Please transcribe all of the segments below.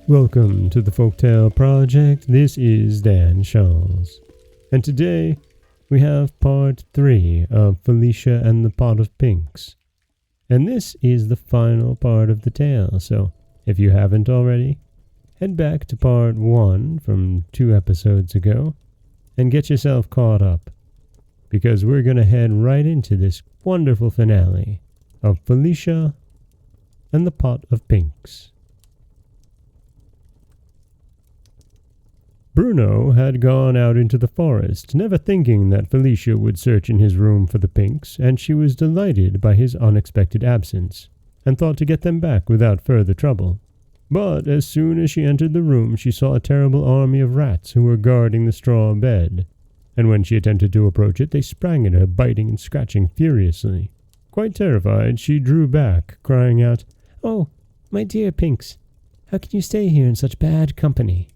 Welcome to the Folktale Project. This is Dan Scholz. And today we have part 3 of Felicia and the Pot of Pinks. And this is the final part of the tale, so if you haven't already, head back to part 1 from 2 episodes ago and get yourself caught up, because we're going to head right into this wonderful finale of Felicia and the Pot of Pinks. Bruno had gone out into the forest, never thinking that Felicia would search in his room for the pinks, and she was delighted by his unexpected absence, and thought to get them back without further trouble. But as soon as she entered the room, she saw a terrible army of rats who were guarding the straw bed, and when she attempted to approach it, they sprang at her, biting and scratching furiously. Quite terrified, she drew back, crying out, "Oh, my dear Pinks, how can you stay here in such bad company?"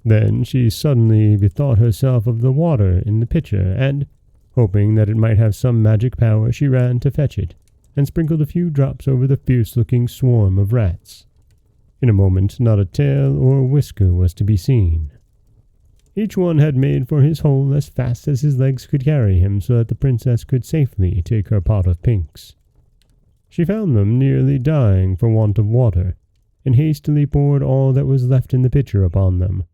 Then she suddenly bethought herself of the water in the pitcher, and, hoping that it might have some magic power, she ran to fetch it, and sprinkled a few drops over the fierce-looking swarm of rats. In a moment, not a tail or whisker was to be seen. Each one had made for his hole as fast as his legs could carry him, so that the princess could safely take her pot of pinks. She found them nearly dying for want of water, and hastily poured all that was left in the pitcher upon them.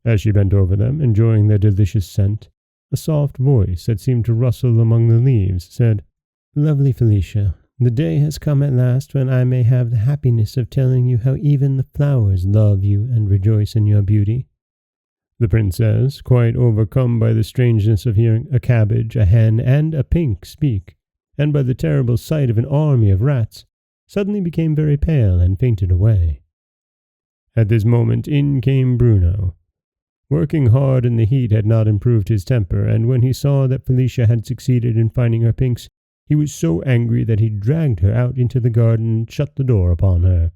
As she bent over them, enjoying their delicious scent, a soft voice that seemed to rustle among the leaves said, "Lovely Felicia, the day has come at last when I may have the happiness of telling you how even the flowers love you and rejoice in your beauty." The princess, quite overcome by the strangeness of hearing a cabbage, a hen, and a pink speak, and by the terrible sight of an army of rats, suddenly became very pale and fainted away. At this moment in came Bruno. Working hard in the heat had not improved his temper, and when he saw that Felicia had succeeded in finding her pinks, he was so angry that he dragged her out into the garden and shut the door upon her.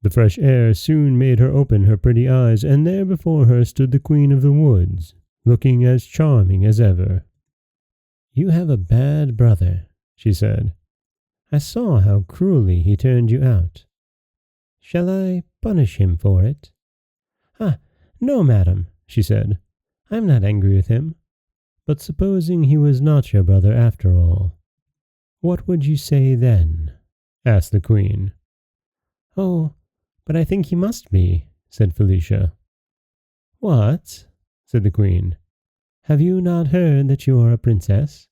The fresh air soon made her open her pretty eyes, and there before her stood the Queen of the Woods, looking as charming as ever. "You have a bad brother," she said. "I saw how cruelly he turned you out. Shall I punish him for it?" "Ah, no, madam," she said. "I am not angry with him. But supposing he was not your brother after all, what would you say then?" asked the Queen. "Oh, but I think he must be," said Felicia. "What?" said the Queen. "Have you not heard that you are a princess?"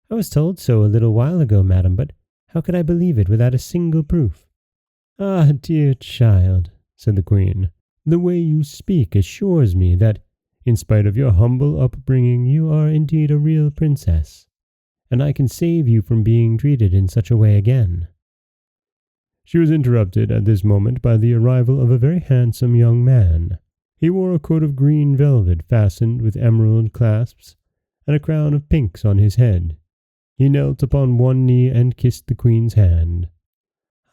"I was told so a little while ago, madam, but how could I believe it without a single proof?" "Ah, dear child," said the Queen, "the way you speak assures me that, in spite of your humble upbringing, you are indeed a real princess, and I can save you from being treated in such a way again." She was interrupted at this moment by the arrival of a very handsome young man. He wore a coat of green velvet fastened with emerald clasps, and a crown of pinks on his head. He knelt upon one knee and kissed the Queen's hand.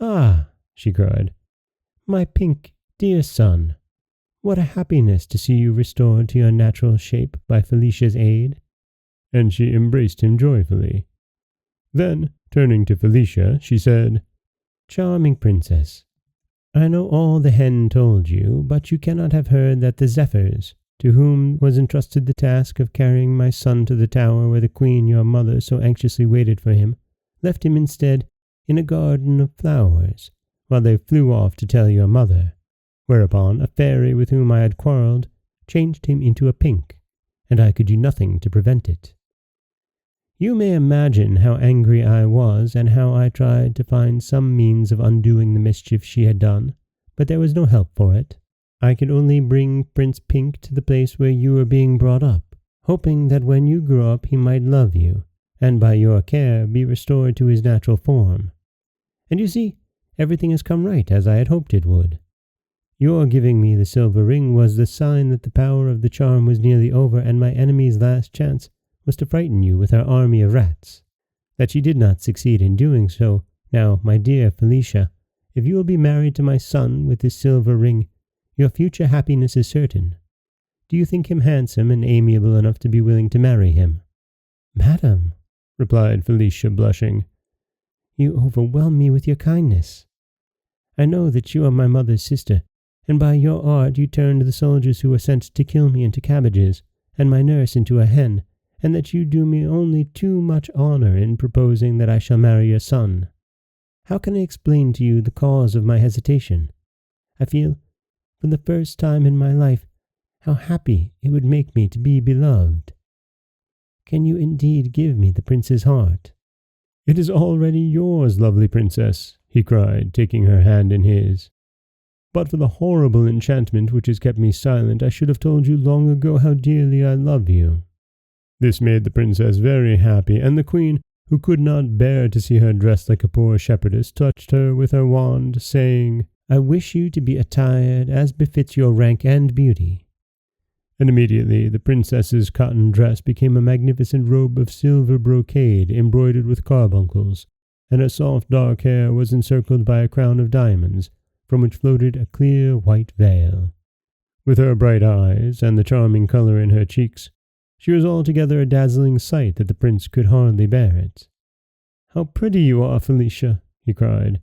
"Ah," she cried, "my pink, dear son, what a happiness to see you restored to your natural shape by Felicia's aid." And she embraced him joyfully. Then, turning to Felicia, she said, "Charming princess, I know all the hen told you, but you cannot have heard that the zephyrs, to whom was entrusted the task of carrying my son to the tower where the queen your mother so anxiously waited for him, left him instead in a garden of flowers, while they flew off to tell your mother, whereupon a fairy with whom I had quarrelled changed him into a pink, and I could do nothing to prevent it. You may imagine how angry I was, and how I tried to find some means of undoing the mischief she had done, but there was no help for it. I could only bring Prince Pink to the place where you were being brought up, hoping that when you grew up he might love you, and by your care be restored to his natural form. And you see, everything has come right as I had hoped it would. Your giving me the silver ring was the sign that the power of the charm was nearly over, and my enemy's last chance was to frighten you with her army of rats. That she did not succeed in doing so. Now, my dear Felicia, if you will be married to my son with this silver ring, your future happiness is certain. Do you think him handsome and amiable enough to be willing to marry him?" "Madam," replied Felicia, blushing, "you overwhelm me with your kindness. I know that you are my mother's sister, and by your art you turned the soldiers who were sent to kill me into cabbages, and my nurse into a hen, and that you do me only too much honor in proposing that I shall marry your son. How can I explain to you the cause of my hesitation? I feel, for the first time in my life, how happy it would make me to be beloved. Can you indeed give me the prince's heart?" "It is already yours, lovely princess," he cried, taking her hand in his. "But for the horrible enchantment which has kept me silent, I should have told you long ago how dearly I love you." This made the princess very happy, and the queen, who could not bear to see her dressed like a poor shepherdess, touched her with her wand, saying, "I wish you to be attired as befits your rank and beauty." And immediately the princess's cotton dress became a magnificent robe of silver brocade embroidered with carbuncles, and her soft dark hair was encircled by a crown of diamonds, from which floated a clear white veil. With her bright eyes and the charming color in her cheeks, she was altogether a dazzling sight that the prince could hardly bear it. "How pretty you are, Felicia!" he cried.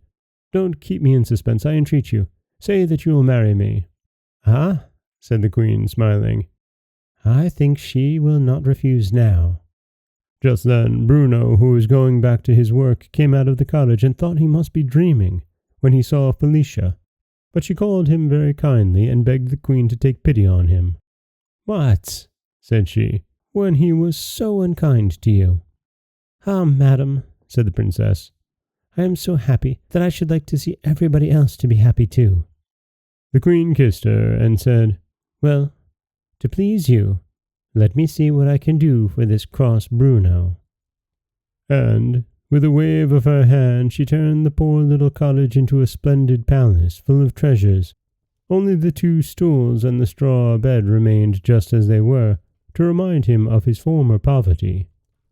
"Don't keep me in suspense, I entreat you. Say that you will marry me." "Ah," said the queen, smiling, "I think she will not refuse now." Just then Bruno, who was going back to his work, came out of the cottage and thought he must be dreaming when he saw Felicia, but she called him very kindly and begged the queen to take pity on him. "What?" said she, "when he was so unkind to you?" "Ah, madam," said the princess, "I am so happy that I should like to see everybody else to be happy too." The queen kissed her and said, "Well, to please you, let me see what I can do for this cross Bruno." And, with a wave of her hand, she turned the poor little cottage into a splendid palace full of treasures. Only the 2 stools and the straw bed remained just as they were, to remind him of his former poverty.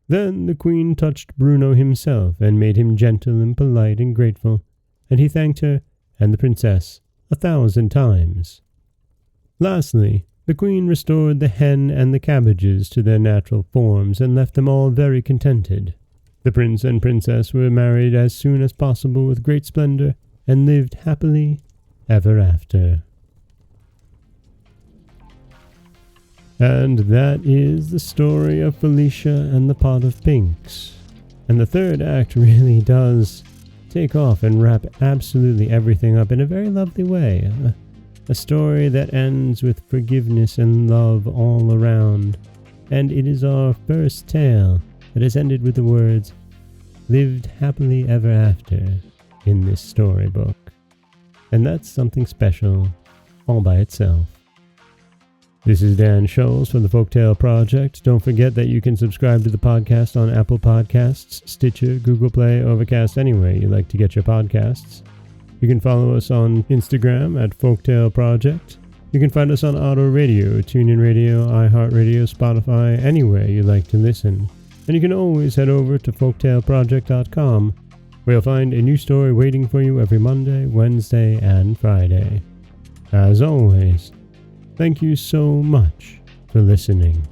Then the queen touched Bruno himself and made him gentle and polite and grateful, and he thanked her and the princess 1,000 times. Lastly, the queen restored the hen and the cabbages to their natural forms and left them all very contented. The prince and princess were married as soon as possible with great splendor and lived happily ever after. And that is the story of Felicia and the Pot of Pinks. And the third act really does take off and wrap absolutely everything up in a very lovely way. A story that ends with forgiveness and love all around. And it is our first tale that has ended with the words, "lived happily ever after," in this storybook. And that's something special all by itself. This is Dan Scholz from the Folktale Project. Don't forget that you can subscribe to the podcast on Apple Podcasts, Stitcher, Google Play, Overcast, anywhere you like to get your podcasts. You can follow us on Instagram at Folktale Project. You can find us on Auto Radio, TuneIn Radio, iHeartRadio, Spotify, anywhere you like to listen. And you can always head over to folktaleproject.com, where you'll find a new story waiting for you every Monday, Wednesday, and Friday. As always, thank you so much for listening.